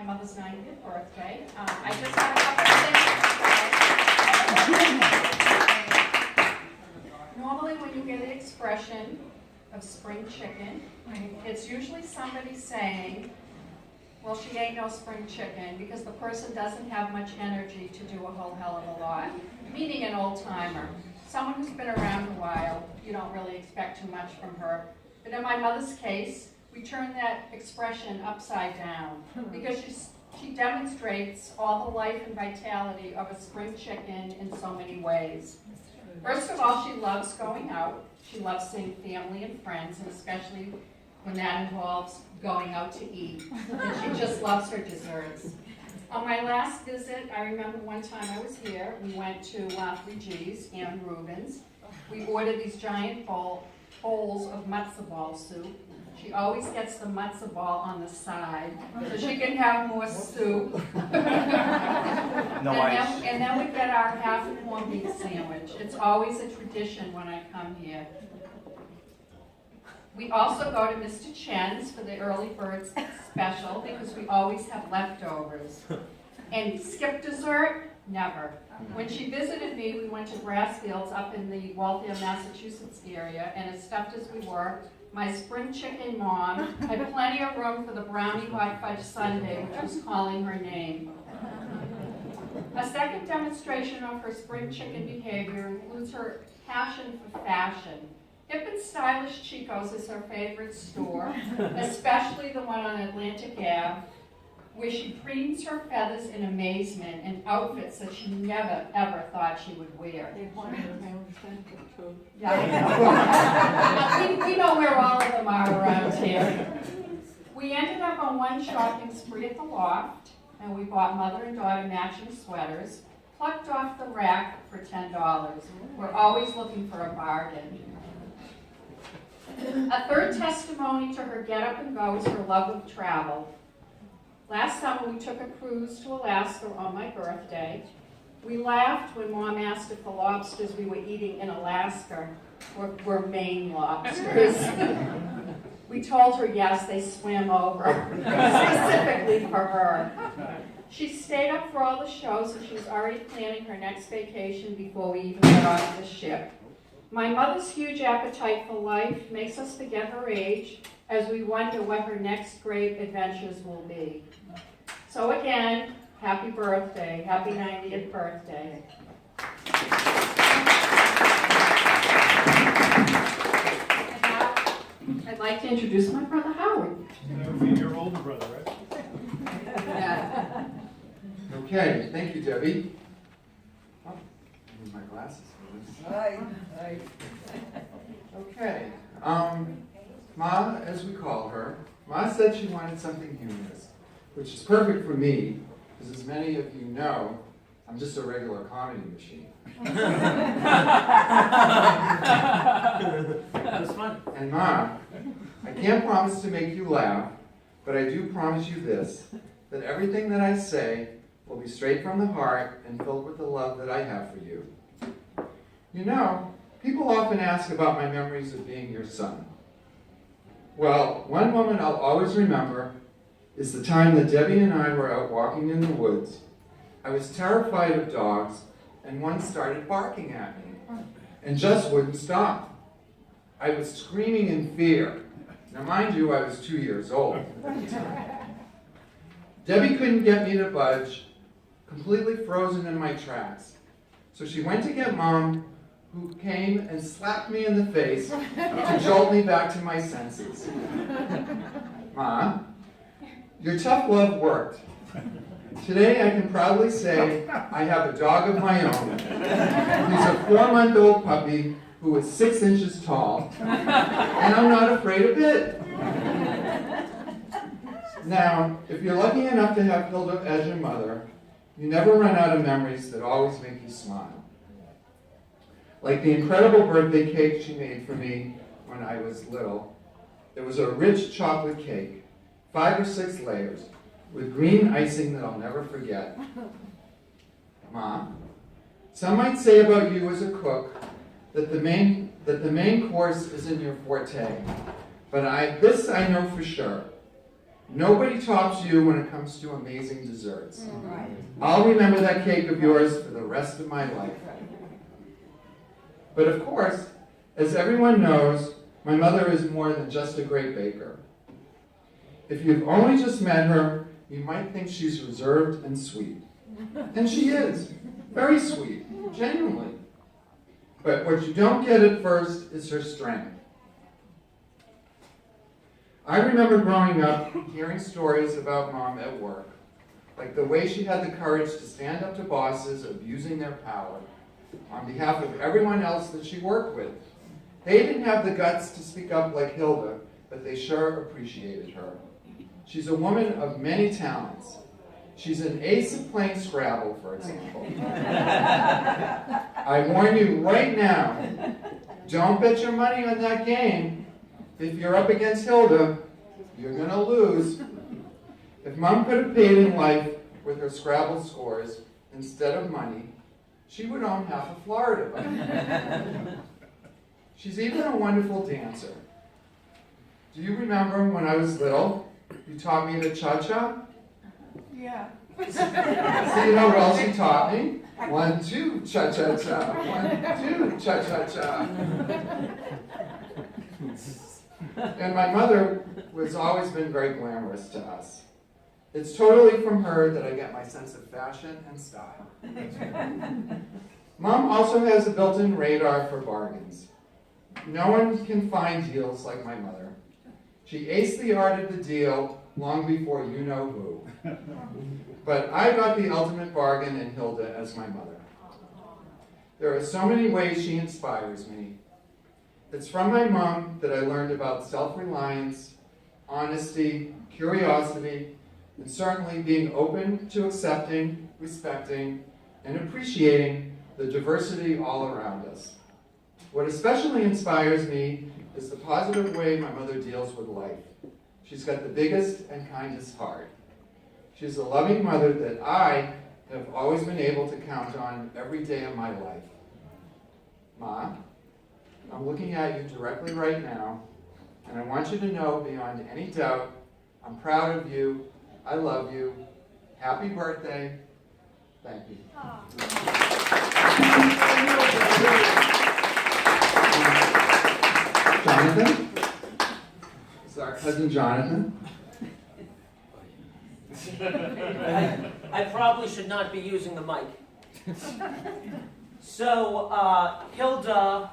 mother's 90th birthday. I just have a couple of things. Normally when you get an expression of spring chicken, it's usually somebody saying, well, she ain't no spring chicken, because the person doesn't have much energy to do a whole hell of a lot, meaning an old timer. Someone who's been around a while, you don't really expect too much from her. But in my mother's case, we turn that expression upside down, because she demonstrates all the life and vitality of a spring chicken in so many ways. First of all, she loves going out. She loves seeing family and friends, and especially when that involves going out to eat. And she just loves her desserts. On my last visit, I remember one time I was here, we went to 3G's and Reuben's. We ordered these giant bowls of matzo ball soup. She always gets the matzo ball on the side, so she can have more soup. No ice. And then we get our half and corned beef sandwich. It's always a tradition when I come here. We also go to Mr. Chen's for the early bird special, because we always have leftovers. And skip dessert? Never. When she visited me, we went to Grassfields up in the Waltham, Massachusetts area, and as stuffed as we were, my spring chicken mom had plenty of room for the brownie hot fudge sundae, which was calling her name. A second demonstration of her spring chicken behavior includes her passion for fashion. Hip and stylish Chico's is her favorite store, especially the one on Atlantic Ave, where she preens her feathers in amazement in outfits that she never, ever thought she would wear. Yeah, I know. We know where all of them are around here. We ended up on one shopping spree at the Loft, and we bought mother and daughter matching sweaters, plucked off the rack for $10. We're always looking for a bargain. A third testimony to her get-up and go is her love of travel. Last summer, we took a cruise to Alaska on my birthday. We laughed when Mom asked if the lobsters we were eating in Alaska were Maine lobsters. We told her yes, they swam over, specifically for her. She stayed up for all the shows, and she was already planning her next vacation before we even got off the ship. My mother's huge appetite for life makes us forget her age as we wonder what her next great adventures will be. So again, happy birthday, happy 90th birthday. And now, I'd like to introduce my brother Howard. That would be your older brother, right? Yeah. Okay, thank you, Debbie. Oh, I need my glasses for this. Hi. Okay, Ma, as we call her, Ma said she wanted something humorous, which is perfect for me, because as many of you know, I'm just a regular comedy machine. That was fun. And Ma, I can't promise to make you laugh, but I do promise you this, that everything that I say will be straight from the heart and filled with the love that I have for you. You know, people often ask about my memories of being your son. Well, one moment I'll always remember is the time that Debbie and I were out walking in the woods. I was terrified of dogs, and one started barking at me, and just wouldn't stop. I was screaming in fear. Now, mind you, I was 2 years old at the time. Debbie couldn't get me to budge, completely frozen in my tracks. So she went to get Mom, who came and slapped me in the face to jolt me back to my senses. Ma, your tough love worked. Today I can proudly say I have a dog of my own. He's a 4-month-old puppy who is 6 inches tall, and I'm not afraid of it. Now, if you're lucky enough to have Hilda as your mother, you never run out of memories that always make you smile. Like the incredible birthday cake she made for me when I was little. It was a rich chocolate cake, 5 or 6 layers, with green icing that I'll never forget. Mom, some might say about you as a cook that the main course isn't your forte, but this I know for sure. Nobody tops you when it comes to amazing desserts. I'll remember that cake of yours for the rest of my life. But of course, as everyone knows, my mother is more than just a great baker. If you've only just met her, you might think she's reserved and sweet. And she is. Very sweet. Genuinely. But what you don't get at first is her strength. I remember growing up hearing stories about Mom at work, like the way she had the courage to stand up to bosses abusing their power on behalf of everyone else that she worked with. They didn't have the guts to speak up like Hilda, but they sure appreciated her. She's a woman of many talents. She's an ace at playing Scrabble, for example. I warn you right now, don't bet your money on that game. If you're up against Hilda, you're going to lose. If Mom could have paid in life with her Scrabble scores instead of money, she would own half of Florida by now. She's even a wonderful dancer. Do you remember when I was little, you taught me the cha-cha? Yeah. So you know what else you taught me? 1, 2, cha-cha-cha. 1, 2, cha-cha-cha. And my mother has always been very glamorous to us. It's totally from her that I get my sense of fashion and style. Mom also has a built-in radar for bargains. No one can find deals like my mother. She aced the art of the deal long before you know who. But I got the ultimate bargain in Hilda as my mother. There are so many ways she inspires me. It's from my mom that I learned about self-reliance, honesty, curiosity, and certainly being open to accepting, respecting, and appreciating the diversity all around us. What especially inspires me is the positive way my mother deals with life. She's got the biggest and kindest heart. She's a loving mother that I have always been able to count on every day of my life. Ma, I'm looking at you directly right now, and I want you to know beyond any doubt, I'm proud of you, I love you, happy birthday, thank you. Jonathan? This is our cousin Jonathan. I probably should not be using the mic. So, Hilda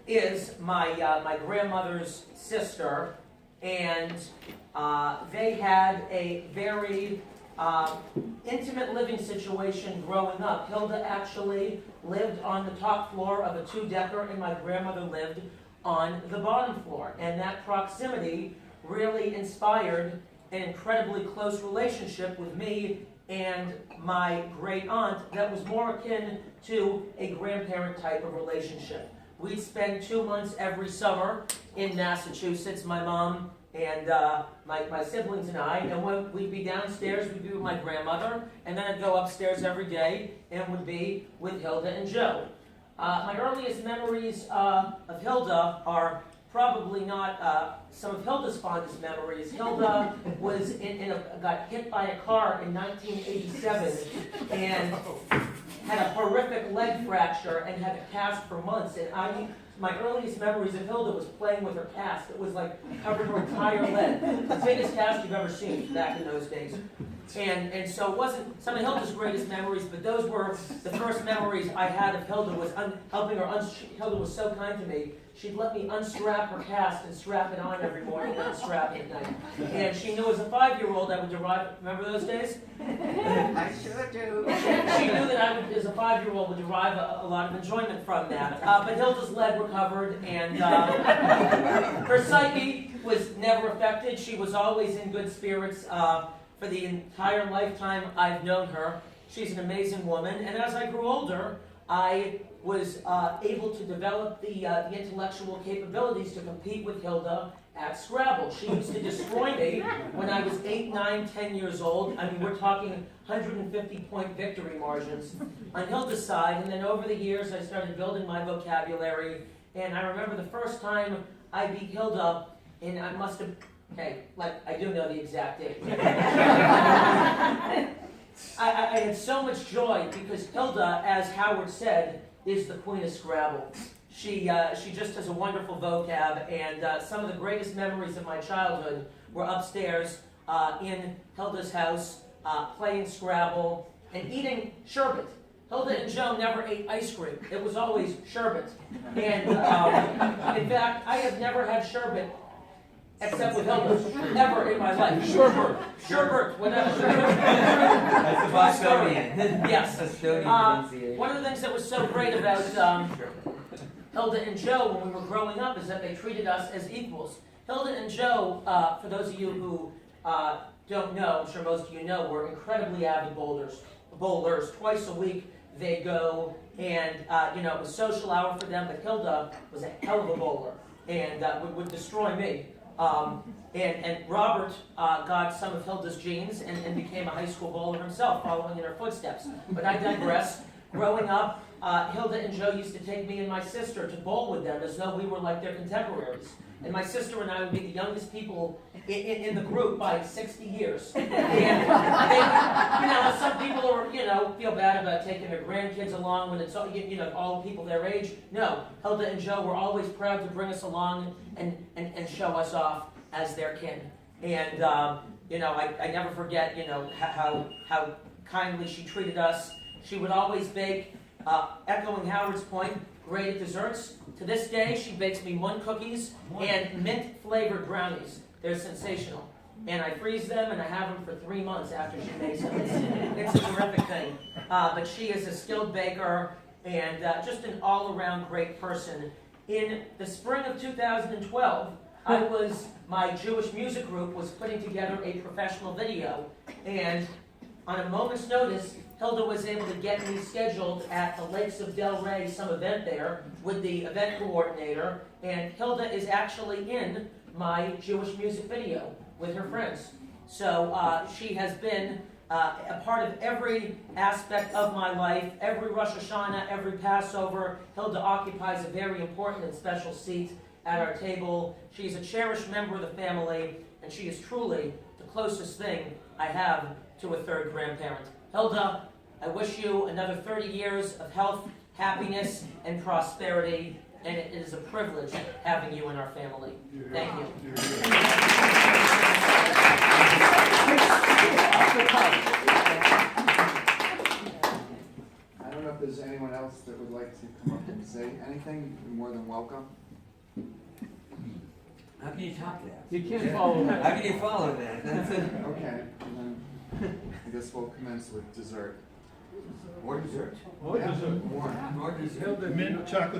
is my grandmother's sister, and they had a very intimate living situation growing up. Hilda actually lived on the top floor of a 2-decker, and my grandmother lived on the bottom floor. And that proximity really inspired an incredibly close relationship with me and my great aunt that was more akin to a grandparent type of relationship. We'd spend 2 months every summer in Massachusetts, my mom and my siblings and I, and when we'd be downstairs, we'd be with my grandmother, and then I'd go upstairs every day and would be with Hilda and Joe. My earliest memories of Hilda are probably not some of Hilda's fondest memories. Hilda was got hit by a car in 1987 and had a horrific leg fracture and had a cast for months. And my earliest memories of Hilda was playing with her cast. It was like covering her entire leg. The biggest cast you've ever seen back in those days. And so it wasn't some of Hilda's greatest memories, but those were the first memories I had of Hilda was helping her. Hilda was so kind to me. She'd let me unstrap her cast and strap it on every morning and unstrap it at night. And she knew as a 5-year-old I would derive, remember those days? I sure do. She knew that I would, as a 5-year-old, would derive a lot of enjoyment from that. But Hilda's leg recovered, and her psyche was never affected. She was always in good spirits for the entire lifetime I've known her. She's an amazing woman, and as I grew older, I was able to develop the intellectual capabilities to compete with Hilda at Scrabble. She used to destroy me when I was 8, 9, 10 years old. I mean, we're talking 150-point victory margins on Hilda's side. And then over the years, I started building my vocabulary. And I remember the first time I beat Hilda, and I must have Okay, like, I do know the exact date. I had so much joy because Hilda, as Howard said, is the queen of Scrabble. She just has a wonderful vocab, and some of the greatest memories of my childhood were upstairs in Hilda's house, playing Scrabble and eating sherbet. Hilda and Joe never ate ice cream. It was always sherbet. And in fact, I have never had sherbet except with Hilda, ever in my life. Sherbet, whatever. That's the Bostonian. Yes. Bostonian pronunciation. One of the things that was so great about Hilda and Joe when we were growing up is that they treated us as equals. Hilda and Joe, for those of you who don't know, I'm sure most of you know, were incredibly avid bowlers. Twice a week they go, and it was social hour for them, but Hilda was a hell of a bowler and would destroy me. And Robert got some of Hilda's genes and became a high school bowler himself, following in her footsteps. But I digress. Growing up, Hilda and Joe used to take me and my sister to bowl with them as though we were like their contemporaries. And my sister and I would be the youngest people in the group by 60 years. And they, some people are, feel bad about taking their grandkids along when it's all people their age. No, Hilda and Joe were always proud to bring us along and show us off as their kin. And I never forget, how kindly she treated us. She would always bake, echoing Howard's point, great at desserts. To this day, she bakes me Munn cookies and mint-flavored brownies. They're sensational. And I freeze them, and I have them for 3 months after she makes them. It's a terrific thing. But she is a skilled baker and just an all-around great person. In the spring of 2012, my Jewish music group was putting together a professional video, and on a moment's notice, Hilda was able to get me scheduled at the Lakes of Delray, some event there, with the event coordinator, and Hilda is actually in my Jewish music video with her friends. So she has been a part of every aspect of my life, every Rosh Hashanah, every Passover. Hilda occupies a very important and special seat at our table. She's a cherished member of the family, and she is truly the closest thing I have to a third grandparent. Hilda, I wish you another 30 years of health, happiness, and prosperity, and it is a privilege having you in our family. Thank you. I don't know if there's anyone else that would like to come up and say anything. You're more than welcome. How can you top that? You can't follow that. How can you follow that? That's it. Okay, and then I guess we'll commence with dessert. More dessert. What is it? More. More dessert. Mint chocolate